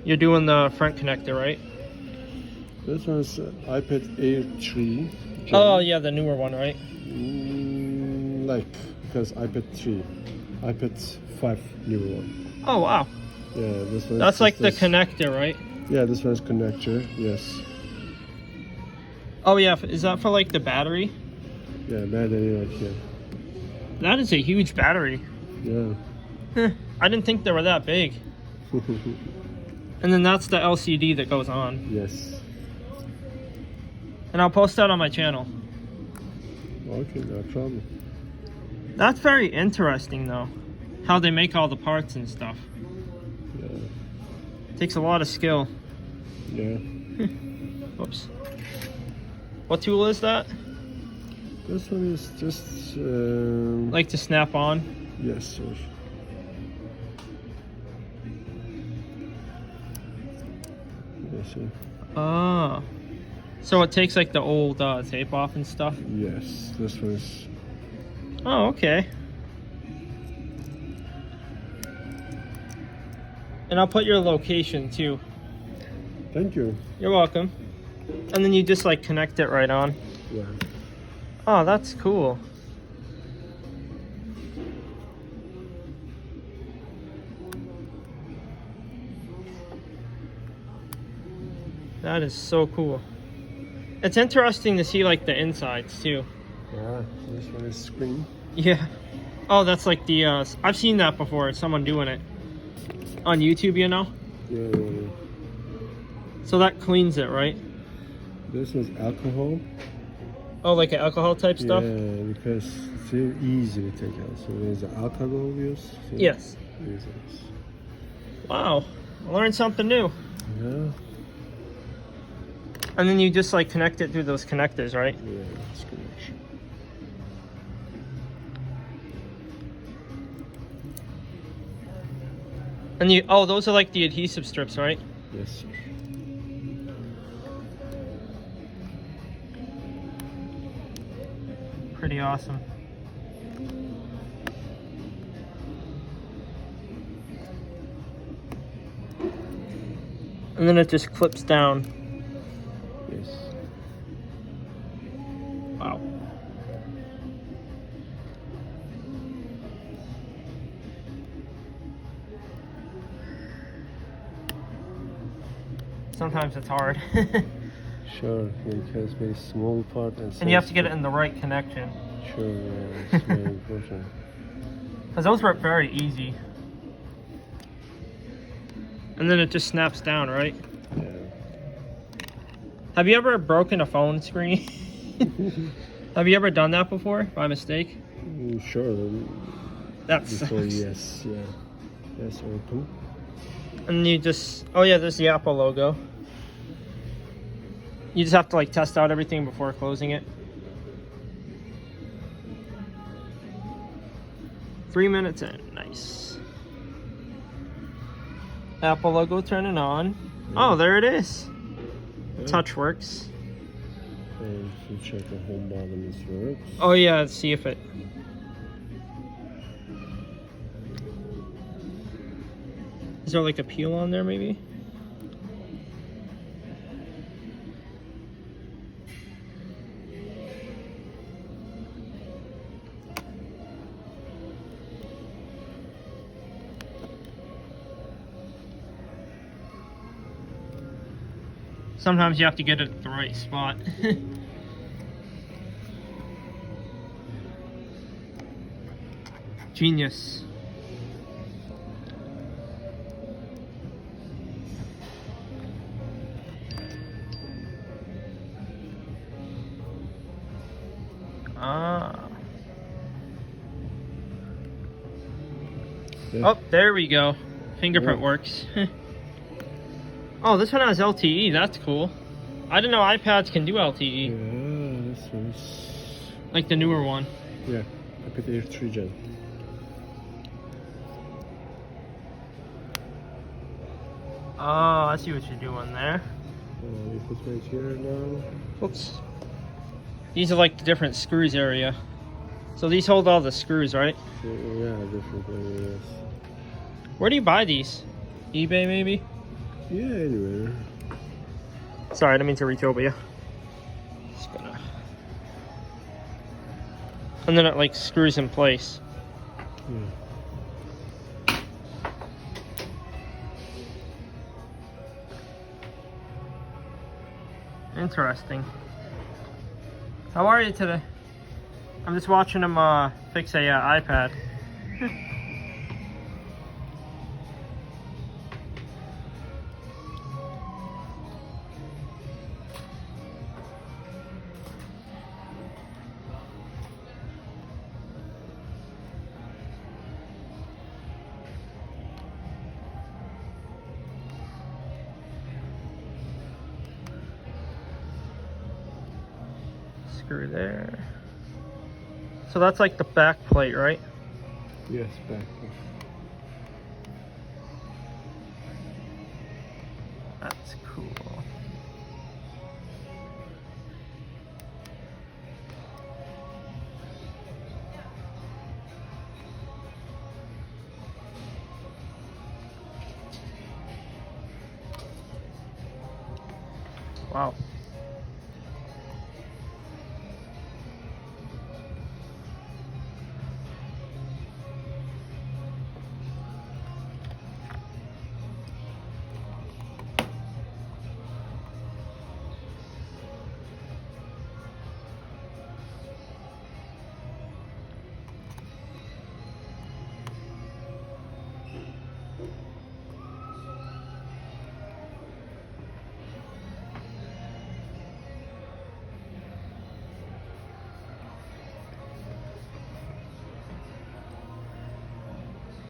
You're doing the front connector, right? This one's iPad Air 3. Oh yeah, the newer one, right? Like, because iPad 3, iPad 5 newer one. Oh wow. Yeah, this one. That's like the connector, right? Yeah, this one's connector. Yes. Oh yeah, is that for like the battery? Yeah, battery right here. That is a huge battery. Yeah. I didn't think they were that big. And then that's the LCD that goes on. Yes. And I'll post that on my channel. Okay, no problem. That's very interesting though. How they make all the parts and stuff. Yeah. Takes a lot of skill. Yeah. Whoops. What tool is that? This one is just Like to snap on? yes, sir. Yes, sir. Ah. So it takes like the old tape off and stuff? Yes, this one is. Oh, okay. And I'll put your location too. Thank you. You're welcome. And then you just like connect it right on. Yeah. Oh, that's cool. That is so cool. It's interesting to see like the insides too. Yeah, this one is screen. Yeah. Oh, that's like the I've seen that before, someone doing it on YouTube, you know. Yeah. So that cleans it, right? This is alcohol. Oh, like an alcohol type stuff. Yeah, because it's very easy to take out. So there's the alcohol use. So Yes. easy. Wow, I learned something new. Yeah. And then you just like connect it through those connectors, right? Yeah, that's good. And you, oh, those are like the adhesive strips, right? Yes, sir. Pretty awesome. And then it just clips down. Yes. Wow. Sometimes it's hard. Sure, because very small part And you have to get it in the right connection. Sure, yeah, it's very important. Because those work very easy. And then it just snaps down, right? Yeah. Have you ever broken a phone screen? Have you ever done that before by mistake? Sure. That Before, sucks. yes, yeah. Yes, open. And you just, oh yeah, there's the Apple logo. You just have to like test out everything before closing it. 3 minutes in, nice. Apple logo turning on. Yeah. Oh, there it is. Yeah. Touch works. And to check the home button is works. Oh yeah, let's see if it. Is there like a peel on there maybe? Sometimes you have to get it at the right spot. Genius. Ah. Yeah. Oh, there we go. Fingerprint Yeah. works. Oh, this one has LTE. That's cool. I didn't know iPads can do LTE. Yeah, this one's. Like the newer one. Yeah, iPad Air 3 Gen. Oh, I see what you're doing there. You put right here now. Oops. These are like the different screws area. So these hold all the screws, right? Yeah, different areas. Where do you buy these? eBay maybe? Yeah, anywhere. Sorry, I didn't mean to reach over you. Just gonna... And then it like screws in place. Yeah. Interesting. How are you today? I'm just watching him fix a iPad. Screw there. So that's like the back plate, right? Yes, back. That's cool. Wow.